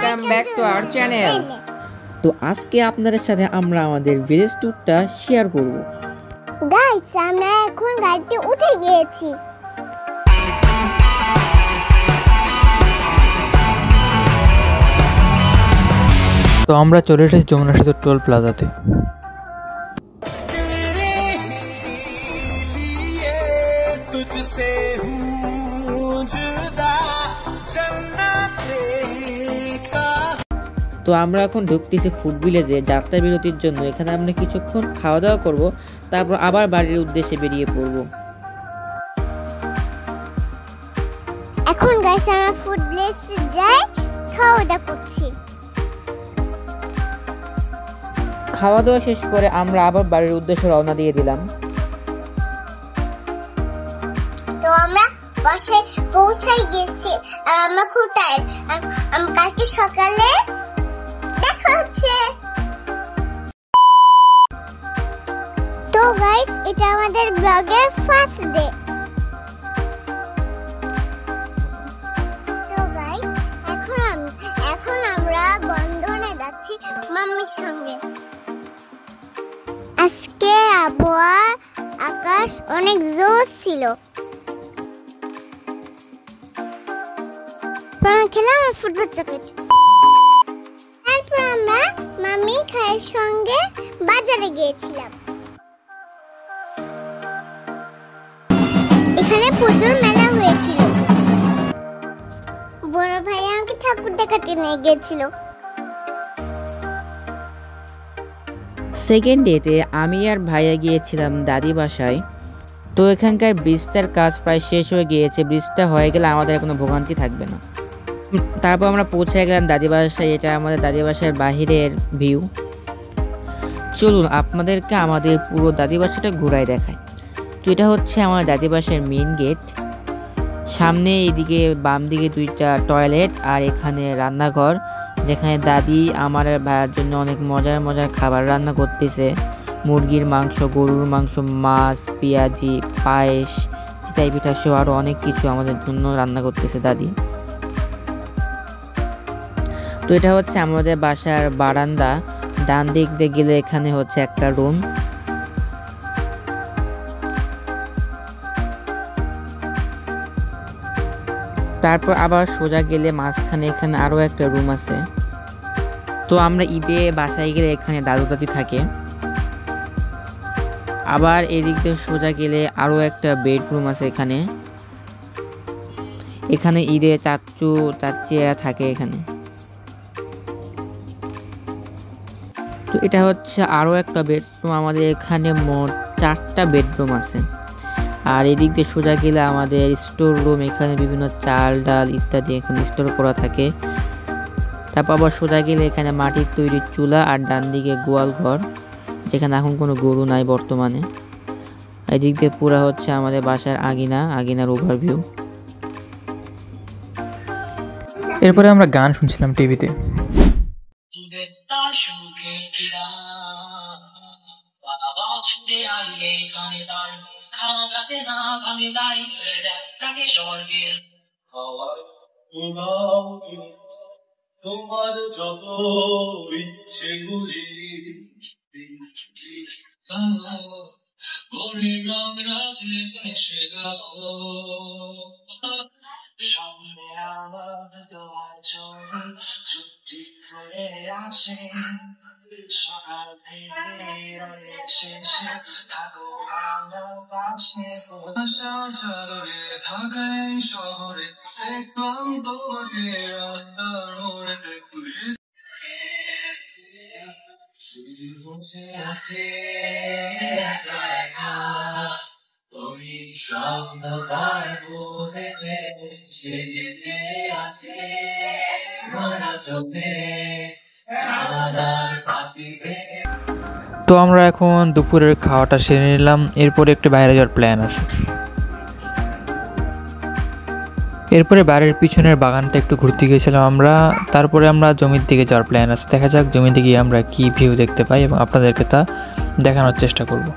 Welcome back to our channel. তো আজকে আপনাদের সাথে আমরা আমাদের ভিলেজ ট্যুরটা শেয়ার করব। গাইস, আমরা এখন গাড়িতে উঠে গিয়েছি। তো আমরা চলে এসেছি যমুনা সেতু টোল প্লাজাতে। তো আমরা এখন ঢুকতেছি ফুড ভিলেজে যাত্রা বিরতির জন্য। এখানে আমরা কিছুক্ষণ খাওয়া দাওয়া করব, তারপর আবার বাড়ির উদ্দেশ্যে বেরিয়ে পড়ব। এখন গাইস আমরা ফুড ভিলেজে যাই, খাওয়া দাওয়া করছি। খাওয়া দাওয়া শেষ করে আমরা আবার বাড়ির উদ্দেশ্যে রওনা দিয়ে দিলাম। তো আমরা বাসায় পৌঁছাই গেছি আর আমরা খুব টায়ার্ড। কালকে সকালে দেখা হচ্ছে। তো গাইস, এটা আমাদের ব্লগের ফার্স্ট ডে। তো গাইস, এখন আমরা বন্ধনে যাচ্ছি মাম্মির সঙ্গে। আজকে আবহাওয়া আকাশ অনেক জোর ছিল। খেলাম ফুটবল চকলেট। তারপর আমরা মাম্মি খায়ের সঙ্গে বাজারে গিয়েছিলাম। এখানে প্রচুর মেলা হয়েছিল। বড় ভাই আমাকে ঠাকুর দেখাতে নিয়ে গিয়েছিল। সেকেন্ড ডেতে আমি আর ভাইয়া গিয়েছিলাম দাদি বাসায়। তো এখানকার ব্রিজটার কাজ প্রায় শেষ হয়ে গিয়েছে। ব্রিজটা হয়ে গেলে আমাদের কোনো ভোগান্তি থাকবে না। তারপর আমরা পৌঁছে গেলাম দাদি বাসায়। এটা আমাদের দাদি বাসার বাহিরের ভিউ। চলুন আপনাদেরকে আমাদের পুরো দাদি বাসাটা ঘুরাই দেখায়। তো এটা হচ্ছে আমার দাদি বাসার মেইন গেট। সামনে এদিকে বাম দিকে দুইটা টয়লেট আর এখানে রান্নাঘর, যেখানে দাদি আমার ভাইয়ের জন্য অনেক মজার মজার খাবার রান্না করতেছে। মুরগির মাংস, গরুর মাংস, মাছ, পেঁয়াজি, পায়েস, চিতাই পিঠা সহ আরও অনেক কিছু আমাদের জন্য রান্না করতেছে দাদি। তো এটা হচ্ছে আমাদের বাসার বারান্দা। ডান দিক দিয়ে গেলে এখানে হচ্ছে একটা রুম। তারপর আবার সোজা গেলে মাঝখানে এখানে আরও একটা রুম আছে। তো আমরা ঈদে বাসায় গেলে এখানে দাদু দাদি থাকে। আবার এদিক দিয়ে সোজা গেলে আরও একটা বেডরুম আছে। এখানে ঈদে চাচু চাচিয়া থাকে এখানে। তো এটা হচ্ছে আরও একটা বেডরুম। আমাদের এখানে মোট 4টা বেডরুম আছে। আর এদিক দিয়ে সোজা গেলে আমাদের স্টোর রুম। এখানে বিভিন্ন চাল ডাল ইত্যাদি এখানে স্টোর করা থাকে। তারপর আবার সোজা গেলে এখানে মাটির তৈরি চুলা আর ডান দিকে গোয়াল ঘর, যেখানে এখন কোনো গরু নাই বর্তমানে। এদিক দিয়ে পুরা হচ্ছে আমাদের বাসার আঙিনার ওভারভিউ। এরপরে আমরা গান শুনছিলাম টিভিতে। তোমার যত ইচ্ছেগুলি রং রাতে এসে গেল সামনে আমার তোমার জন্য ছুটি হয়ে আসে। সকাল থেকে শেষে থাকো আমার পাশে। আশার চাদরে থাকাই শহরে দেখতাম তোমাকে রাস্তার মোড়ে। বসে আছে তুমি স্বপ্নকার মনে সেজে আছে মনা চোখে জানালার পাশে। তো আমরা এখন দুপুরের খাওয়াটা সেরে নিলাম। এরপরে একটু বাইরে যাওয়ার প্ল্যান আছে। এরপরে বাড়ির পিছনের বাগানটা একটু ঘুরতে গিয়েছিলাম আমরা। তারপরে আমরা জমির দিকে যাওয়ার প্ল্যান আছে। দেখা যাক জমিতে গিয়ে আমরা কি ভিউ দেখতে পাই এবং আপনাদেরকে তা দেখানোর চেষ্টা করব।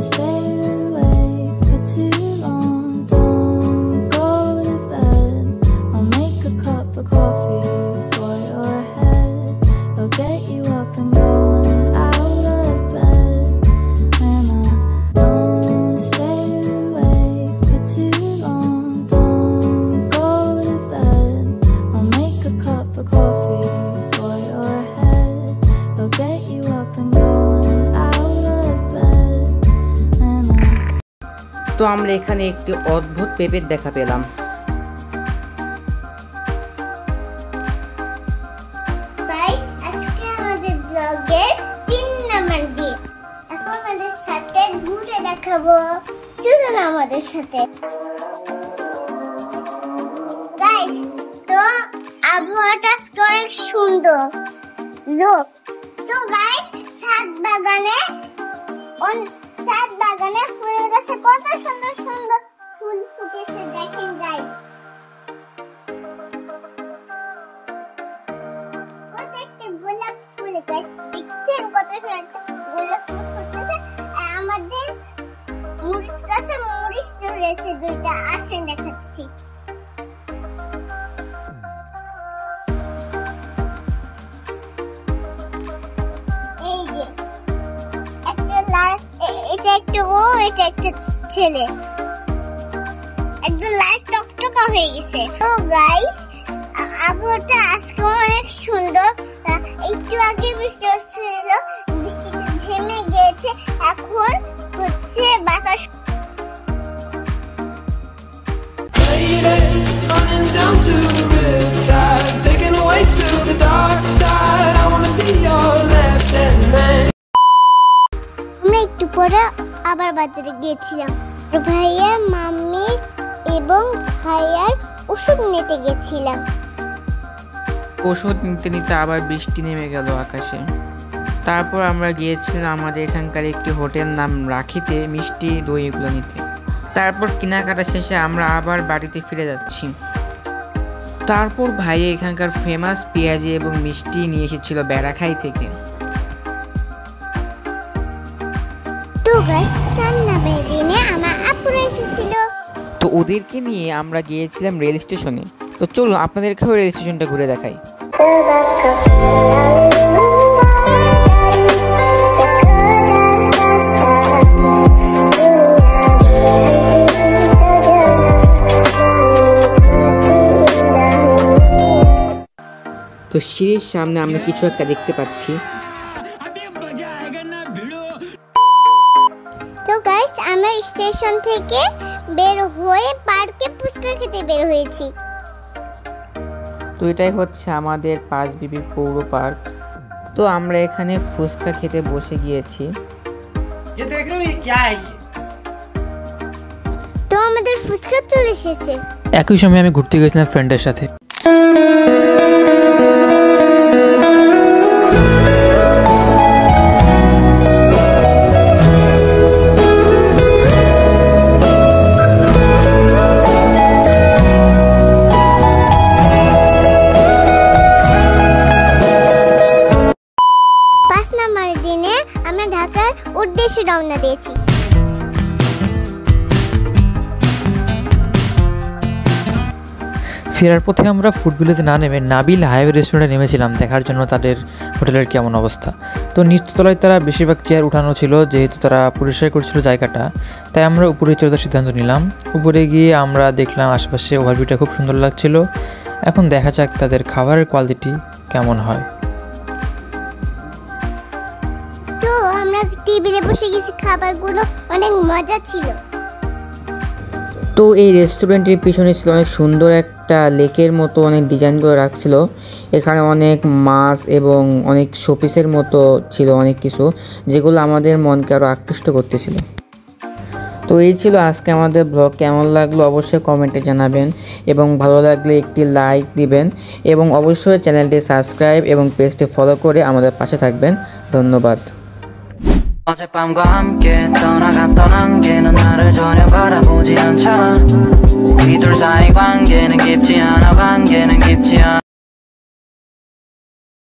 Stay awake for too long, don't go to bed. তো আমরা এখানে একটি অদ্ভুত পেঁপের দেখা পেলাম। গাইস আজকে আমাদের ব্লগের 3 নাম্বার দিন। এখন আমাদের সাথে ঘুরে দেখাবো, চলুন আমাদের সাথে। গাইস তো আবহাওয়াটা আজকে অনেক সুন্দর লোক। তো গাইস ছাদ বাগানে ফুলের গাছে কত সুন্দর সুন্দর ফুল ফুটেছে দেখেন গাইস। গোলাপ ফুল গাছ দেখছেন, কত সুন্দর গোলাপ ফুল ফুটেছে। আমাদের মরিচ গাছে মরিচ ধরেছে 2টা, আসেন দেখাচ্ছি। এই যে একটা লাল, এটা একটা ও, এটা একটা ছেলে, একদম লাল টকটকা হয়ে গেছে। তো গাইস আবহাওয়াটা আজকে অনেক সুন্দর। একটু আগে বৃষ্টি হচ্ছিল, বৃষ্টিতে থেমে গিয়েছে, এখন হচ্ছে বাতাস। Running down to the riptide, taken away to the dark side. I wanna be your left hand man. আমরা একটু পরে আবার বাজারে গিয়েছিলাম। ভাইয়ার মাম্মি এবং ভাইয়ার ওষুধ নিতে গেছিলাম। ওষুধ নিতে নিতে আবার বৃষ্টি নেমে গেল আকাশে। তারপর আমরা গিয়েছিলাম আমাদের এখানকার একটি হোটেল নাম রাখিতে মিষ্টি দই এগুলো নিতে। তারপর কেনাকাটা শেষে আমরা আবার বাড়িতে ফিরে যাচ্ছি। তারপর ভাই এখানকার ফেমাস পেঁয়াজি এবং মিষ্টি নিয়ে এসেছিল বেড়াখাই থেকে। তো গাইস 4 নাম্বার দিনে আমার আপুরা এসেছিল। তো ওদেরকে নিয়ে আমরা গিয়েছিলাম রেল স্টেশনে। তো চলুন আপনাদেরকেও রেল স্টেশনটা ঘুরে দেখাই। তো সিঁড়ির সামনে আমরা কিছু একটা দেখতে পাচ্ছি। তো গাইস আমরা স্টেশন থেকে বের হয়ে পার্কে ফুচকা খেতে বের হয়েছি। তো এটাই হচ্ছে আমাদের পাঁচবিবি পৌর পার্ক। তো আমরা এখানে ফুচকা খেতে বসে গিয়েছি। তো আমাদের ফুচকা চলে এসেছে। একই সময় আমি ঘুরতে গেছিলাম ফ্রেন্ডের সাথে। দিনে আমরা ঢাকার উদ্দেশ্যে রওনা দিয়েছি। ফেরার পথে আমরা ফুড ভিলেজে না নেমে নাবিল হাইওয়ে রেস্টুরেন্টে নেমেছিলাম দেখার জন্য তাদের হোটেলের কেমন অবস্থা। তো নিচতলায় তারা বেশিরভাগ চেয়ার উঠানো ছিল, যেহেতু তারা পরিষ্কার করছিল জায়গাটা, তাই আমরা উপরে চলে যাওয়ার সিদ্ধান্ত নিলাম। উপরে গিয়ে আমরা দেখলাম আশেপাশে ওভারভিউটা খুব সুন্দর লাগছিল। এখন দেখা যাক তাদের খাবারের কোয়ালিটি কেমন হয়। তো আমরা টেবিলে বসে গেছি, খাবারগুলো অনেক মজা ছিল। তো এই রেস্টুরেন্টের পিছনে ছিল অনেক সুন্দর একটা লেকের মতো অনেক ডিজাইন করে রাখছিল। এখানে অনেক মাছ এবং অনেক শোপিসের মতো ছিল অনেক কিছু, যেগুলো আমাদের মনকে আরও আকৃষ্ট করতেছিল। তো এই ছিল আজকে আমাদের ব্লগ। কেমন লাগলো অবশ্যই কমেন্টে জানাবেন এবং ভালো লাগলে একটি লাইক দিবেন এবং অবশ্যই চ্যানেলটি সাবস্ক্রাইব এবং পেজটি ফলো করে আমাদের পাশে থাকবেন। ধন্যবাদ। 어젯밤과 함께 떠나갔던 안개는 나를 전혀 바라보지 않잖아. 우리 둘 사이 관계는 깊지 않아.